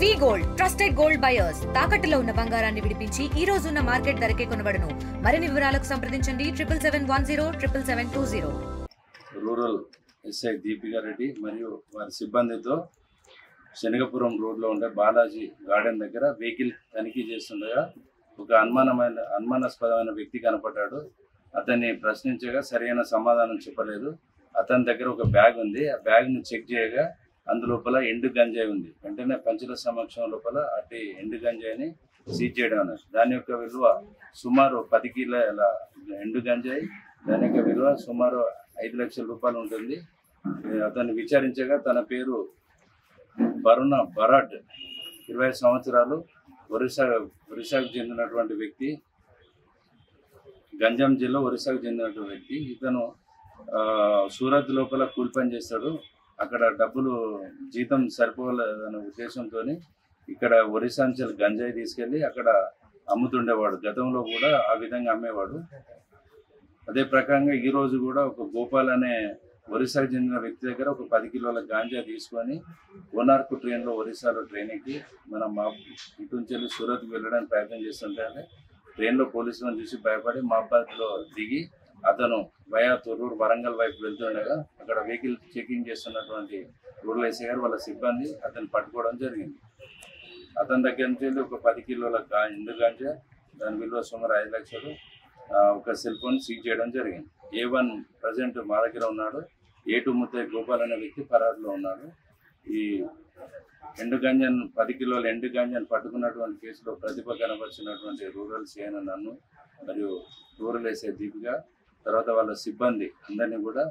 వి gold trusted gold buyers తాకట్టులో ఉన్న బంగారాన్ని విడిపించి ఈ రోజు ఉన్న మార్కెట్ ధరకే కొనబడును. మరిన్ని వివరాలకు సంప్రదించండి 77107720. రూరల్ ఎస్ఐ దీపికా రెడ్డి మరియు వారి సిబ్బందితో శనగపురం రోడ్లో ఉండే బాలాజీ గార్డెన్ దగ్గర వెహికల్ తనిఖీ చేస్తుండగా ఒక అనుమానాస్పదమైన వ్యక్తి కనపడ్డాడు. అతన్ని ప్రశ్నించగా సరైన సమాధానం చెప్పలేదు. అతని దగ్గర ఒక బ్యాగ్ ఉంది. ఆ బ్యాగ్ను చెక్ చేయగా అందులోపల ఎండు గంజాయి ఉంది. వెంటనే పంచుల సమక్షం లోపల అట్టి ఎండు గంజాయిని సీజ్ చేయడం అన్నది. దాని యొక్క విలువ సుమారు 10 కిలోల ఎండు గంజాయి. దాని యొక్క విలువ సుమారు 5 లక్షల రూపాయలు ఉంటుంది. అతన్ని విచారించగా తన పేరు బరుణ బరాట్, 20 సంవత్సరాలు, ఒరిస్సాకు చెందినటువంటి వ్యక్తి, గంజాం జిల్లా ఒరిస్సాకు చెందినటువంటి వ్యక్తి. ఇతను సూరత్ లోపల కూలి పని చేస్తాడు. అక్కడ డబ్బులు జీతం సరిపోలేదనే ఉద్దేశంతో ఇక్కడ ఒరిస్సా నుంచి గంజాయి తీసుకెళ్ళి అక్కడ అమ్ముతుండేవాడు. గతంలో కూడా ఆ విధంగా అమ్మేవాడు. అదే ప్రకారంగా ఈరోజు కూడా ఒక గోపాల్ అనే ఒరిస్సాకు చెందిన వ్యక్తి దగ్గర ఒక 10 కిలోల గాంజా తీసుకొని కోనార్క్ ట్రైన్లో ఒరిస్సాలో ట్రైన్ ఎక్కి మనం ఇటు నుంచి వెళ్ళి సూరత్కి వెళ్ళడానికి ప్రయత్నం చేస్తుంటే ట్రైన్లో పోలీసులను చూసి భయపడి మహాబాద్లో దిగి అతను వయా తొర్రూరు వరంగల్ వైపు వెళ్తుండగా అక్కడ వెహికల్ చెకింగ్ చేస్తున్నటువంటి రూరల్ ఎస్ఐ గారు వాళ్ళ సిబ్బంది అతన్ని పట్టుకోవడం జరిగింది. అతని దగ్గర నుంచి ఒక 10 కిలోల ఎండు గాంజా, దాని విలువ సుమారు 5 లక్షలు, ఒక సెల్ ఫోన్ సీజ్ చేయడం జరిగింది. A1 ప్రజెంట్ మా దగ్గర ఉన్నాడు. A2 ముత్తయ్య గోపాల్ అనే వ్యక్తి పరారులో ఉన్నాడు. ఈ ఎండు గంజాను 10 కిలోల ఎండు గంజాను పట్టుకున్నటువంటి కేసులో ప్రతిభ కనబరిచినటువంటి రూరల్ సిఐ నన్ను మరియు రూరల్ ఎస్ఐ దీపిక తర్వాత వాళ్ళ సిబ్బంది అందరినీ కూడా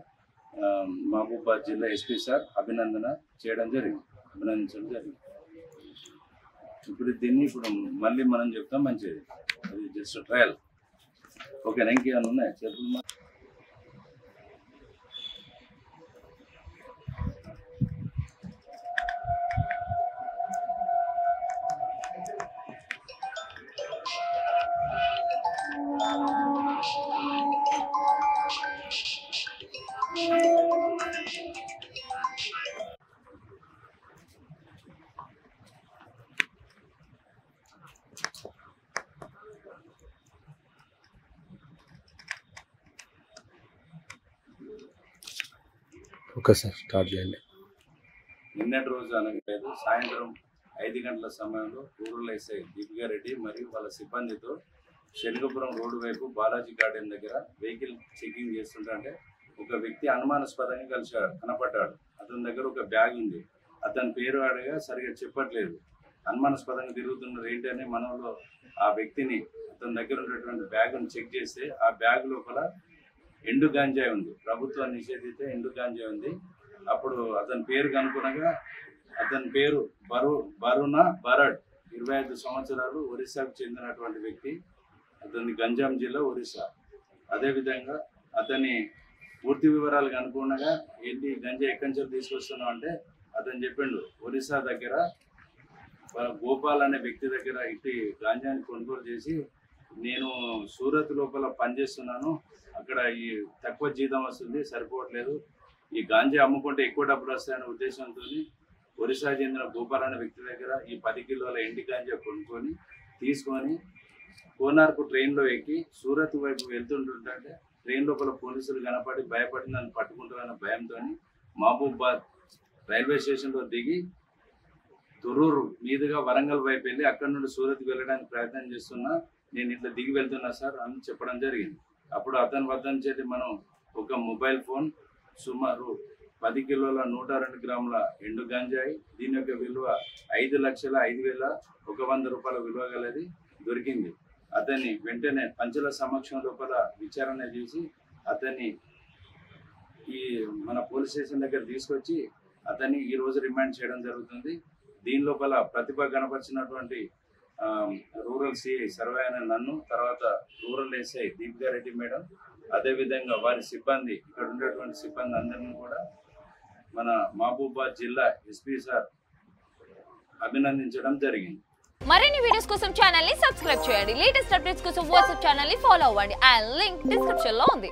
మహబూబాబాద్ జిల్లా ఎస్పీ సార్ అభినందించడం జరిగింది. ఇప్పుడు దీన్ని మళ్ళీ మనం చెప్తాం, మంచిది, అది జస్ట్ ట్రయల్. ఓకేనా? ఇంకేమైనా ఉన్నాయి చెప్పులు? ఓకే సార్, స్టార్ట్ చేయండి. నిన్నటి రోజు అనగలేదు సాయంత్రం 5 గంటల సమయంలో రూరల్ ఎస్ఐ దీపికా రెడ్డి మరియు వాళ్ళ సిబ్బందితో శనగపురం రోడ్డు వైపు బాలాజీ గార్డెన్ దగ్గర వెహికల్ చెకింగ్ చేస్తుంటే ఒక వ్యక్తి అనుమానాస్పదంగా కనపడ్డాడు. అతని దగ్గర ఒక బ్యాగ్ ఉంది. అతని పేరు అడగా సరిగా చెప్పట్లేదు. అనుమానాస్పదంగా తిరుగుతున్నారు ఏంటని మనలో ఆ వ్యక్తిని అతని దగ్గర ఉన్నటువంటి బ్యాగ్ను చెక్ చేస్తే ఆ బ్యాగ్ లోపల ఎండు గాంజాయి ఉంది. ప్రభుత్వం నిషేధిత ఎండు గాంజాయి ఉంది. అప్పుడు అతని పేరు కనుక్కునగా అతని పేరు బరుణ బరాట్, 25 సంవత్సరాలు, ఒరిస్సాకు చెందినటువంటి వ్యక్తి. అతని గంజాం జిల్లా ఒరిస్సా. అదేవిధంగా అతని పూర్తి వివరాలు కనుక్కునగా ఏంటి గంజా ఎక్కడి నుంచి తీసుకొస్తున్నావు అంటే అతను చెప్పిండు ఒరిస్సా దగ్గర గోపాల్ అనే వ్యక్తి దగ్గర ఇట్టి గాంజాని కొనుగోలు చేసి నేను సూరత్ లోపల పనిచేస్తున్నాను, అక్కడ ఈ తక్కువ జీతం వస్తుంది, సరిపోవట్లేదు, ఈ గాంజా అమ్ముకుంటే ఎక్కువ డబ్బులు వస్తాయనే ఉద్దేశంతో ఒరిస్సా చెందిన గోపాల్ అనే వ్యక్తి దగ్గర ఈ 10 కిలోల ఎండి గాంజా కొనుక్కొని తీసుకొని కోనార్క్ ట్రైన్లో ఎక్కి సూరత్ వైపు వెళ్తుంటుంటే ట్రైన్ లోపల పోలీసులు కనపడి భయపడి నన్ను పట్టుకుంటారన్న భయంతో మహబూబాబాద్ రైల్వే స్టేషన్లో దిగి తొర్రూరు మీదుగా వరంగల్ వైపు వెళ్ళి అక్కడ నుండి సూరత్కి వెళ్ళడానికి ప్రయత్నం చేస్తున్నా, నేను ఇట్లా దిగి వెళ్తున్నా సార్ అని చెప్పడం జరిగింది. అప్పుడు అతని వద్ద నుంచి మనం ఒక మొబైల్ ఫోన్, సుమారు 10 కిలోల 102 గ్రాముల ఎండు గంజాయి, దీని యొక్క విలువ 5,05,100 రూపాయల విలువ గలది దొరికింది. అతన్ని వెంటనే పంచుల సమక్షం లోపల విచారణ చేసి అతన్ని ఈ మన పోలీస్ స్టేషన్ దగ్గర తీసుకొచ్చి అతన్ని ఈరోజు రిమాండ్ చేయడం జరుగుతుంది. దీని లోపల ప్రతిభ కనపరిచినటువంటి రూరల్ సిఐ సర్వే నన్ను, తర్వాత rural SI Deepika Reddy madam, అదేవిధంగా వారి సిబ్బంది, ఇక్కడ ఉండేటువంటి సిబ్బంది అందరినీ కూడా మన మహబూబాబాద్ జిల్లా ఎస్పీ సార్ అభినందించడం జరిగింది. మరిన్ని వీడియోస్ కోసం ఛానల్ ని సబ్స్క్రైబ్ చేయండి. లేటెస్ట్ అప్డేట్స్ కోసం వాట్సాప్ ఛానల్ ని ఫాలో అవ్వండి. ఆ లింక్ డిస్క్రిప్షన్ లో ఉంది.